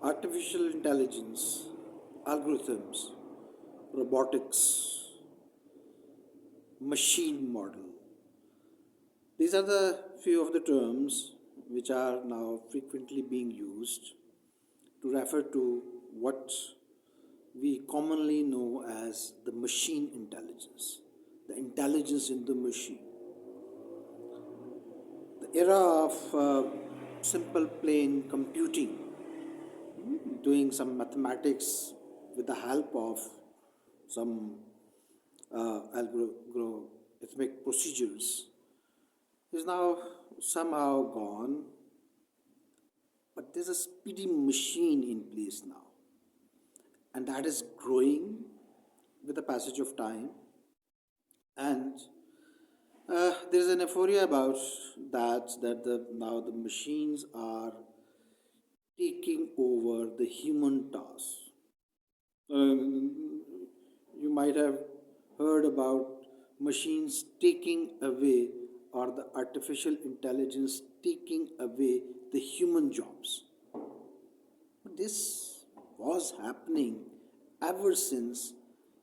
artificial intelligence, algorithms, robotics, machine model. These are the few of the terms which are now frequently being used to refer to what we commonly know as the machine intelligence, the intelligence in the machine. The era of simple plain computing, doing some mathematics with the help of some algorithmic procedures, is now somehow gone, but there's a speedy machine in place now, and that is growing with the passage of time. And there's an euphoria about that now the machines are taking over the human task. You might have heard about machines taking away, or the artificial intelligence taking away the human jobs. But this was happening ever since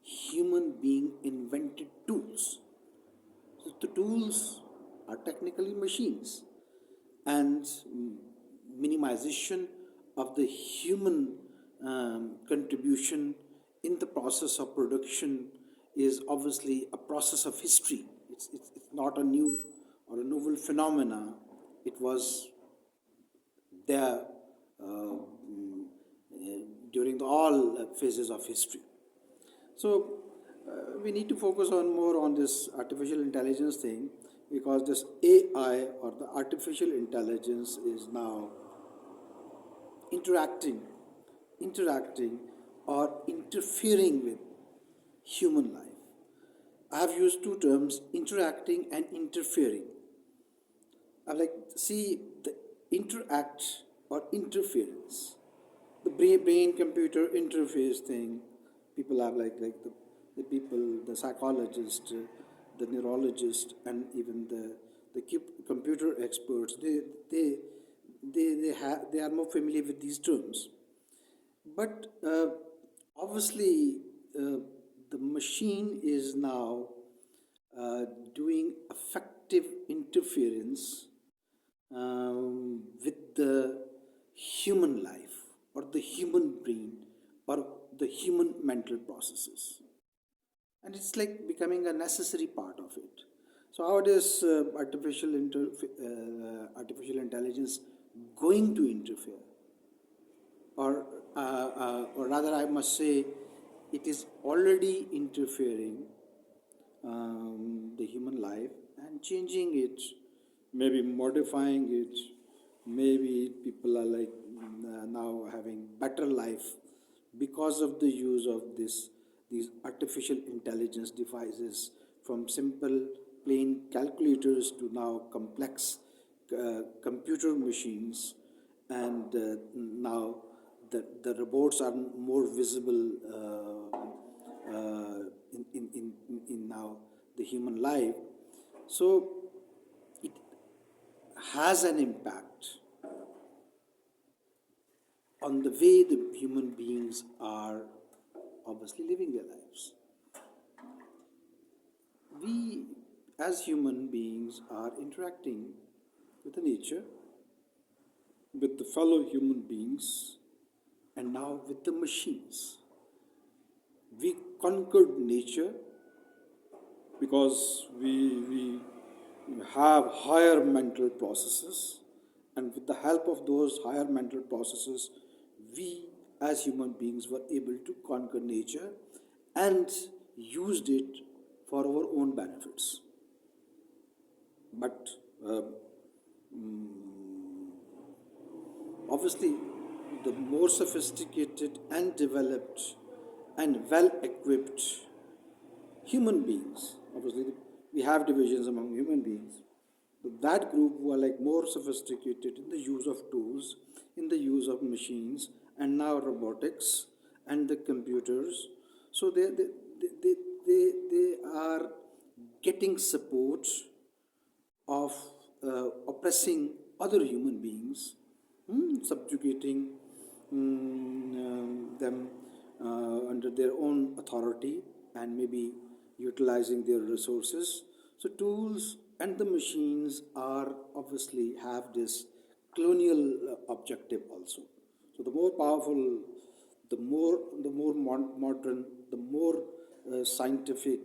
human being invented tools. So the tools are technically machines, and minimization of the human contribution in the process of production is obviously a process of history. It's not a new or a novel phenomena. It was there during all phases of history. So we need to focus on more on this artificial intelligence thing, because this AI, or the artificial intelligence, is now interacting or interfering with human life. I have used two terms, interacting and interfering. I like see the interact or interference, the brain computer interface thing. People have the people, the psychologist, the neurologist, and even the computer experts. They are more familiar with these terms. But obviously, the machine is now doing effective interference with the human life, or the human brain, or the human mental processes. And it's like becoming a necessary part of it. So how is artificial intelligence going to interfere? Or rather, I must say, it is already interfering the human life and changing it, maybe modifying it. Maybe people are now having better life because of the use of these artificial intelligence devices, from simple plain calculators to now complex computer machines, and now the robots are more visible in now the human life. So it has an impact on the way the human beings are obviously living their lives. We, as human beings, are interacting with the nature, with the fellow human beings, and now with the machines. We conquered nature because we have higher mental processes, and with the help of those higher mental processes, we as human beings were able to conquer nature and used it for our own benefits. But obviously, the more sophisticated and developed and well equipped human beings, obviously, we have divisions among human beings. But that group who are more sophisticated in the use of tools, in the use of machines, and now robotics and the computers. So they are getting support of oppressing other human beings, subjugating them under their own authority and maybe utilizing their resources. So tools and the machines are obviously have this colonial objective also. So the more powerful, the more modern, the more scientific,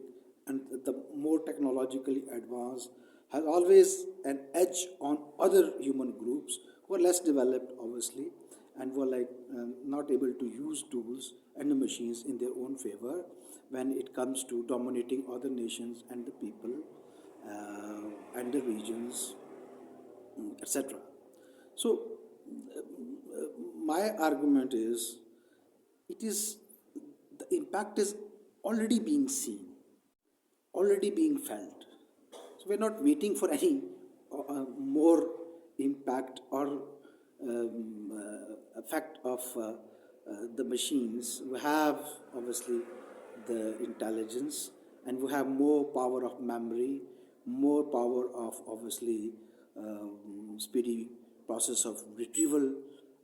and the more technologically advanced has always an edge on other human groups who are less developed, obviously, and who are like not able to use tools and the machines in their own favor when it comes to dominating other nations and the people and the regions, etc. So, my argument is it is the impact is already being seen, already being felt. So we're not waiting for any more impact or effect of the machines. We have obviously the intelligence, and we have more power of memory, more power of obviously speedy process of retrieval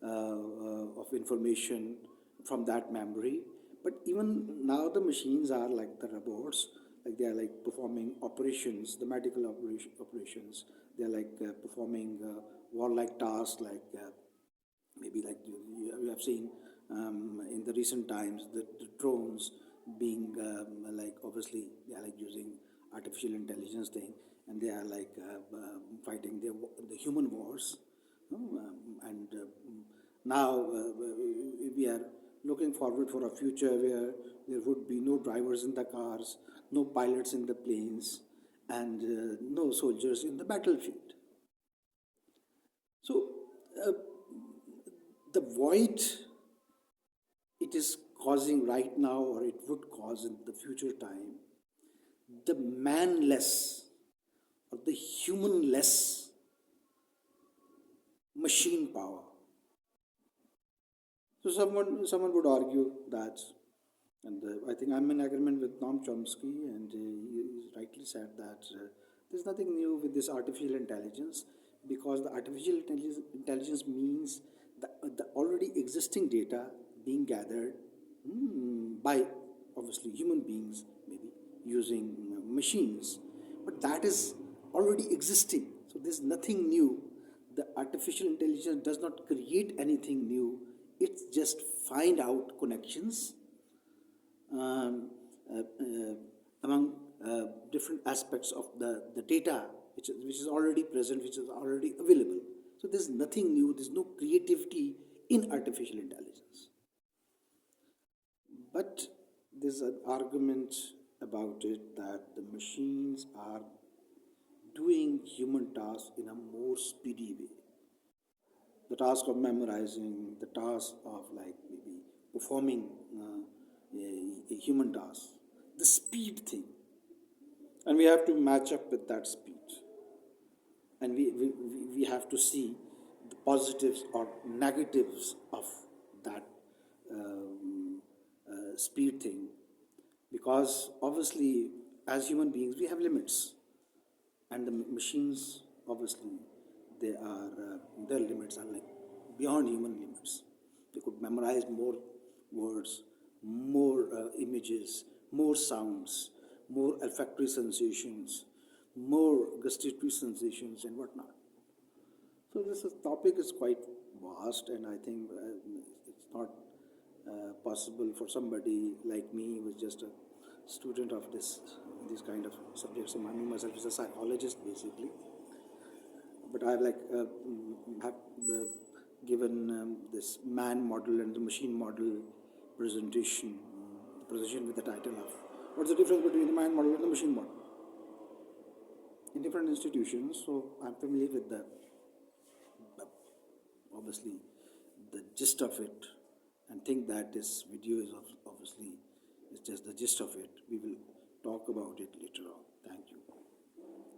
of information from that memory. But even now the machines are like the robots, like they are like performing operations, the medical operations. They are like performing warlike tasks, like maybe like you have seen in the recent times the drones being like obviously they are like using artificial intelligence thing, and they are like fighting the human wars. And now we are looking forward for a future where there would be no drivers in the cars, no pilots in the planes, and no soldiers in the battlefield. So uh, the void it is causing right now, or it would cause in the future time, the manless or the humanless machine power. So someone would argue that, and I think I'm in agreement with Noam Chomsky, and he rightly said that there's nothing new with this artificial intelligence, because the intelligence means the already existing data being gathered by obviously human beings, maybe using machines, but that is already existing. So there's nothing new. The artificial intelligence does not create anything new. It's just find out connections um, uh, uh, among different aspects of the data which is already present, which is already available. So there's nothing new, there's no creativity in artificial intelligence. But there's an argument about it that the machines are doing human tasks in a more speedy way. The task of memorizing, the task of like maybe performing a human task, the speed thing. And we have to match up with that speed. And we have to see the positives or negatives of that speed thing. Because obviously, as human beings, we have limits. And the machines, obviously, they are, their limits are like beyond human limits. They could memorize more words, more images, more sounds, more olfactory sensations, more gustatory sensations, and whatnot. So topic is quite vast, and I think it's not possible for somebody like me, who is just a student of this kind of subjects. So I mean myself as a psychologist basically, but I've like have given this man model and the machine model presentation with the title of what's the difference between the man model and the machine model in different institutions. So I'm familiar with obviously the gist of it, and think that this video is obviously it's just the gist of it. We will talk about it later on. Thank you.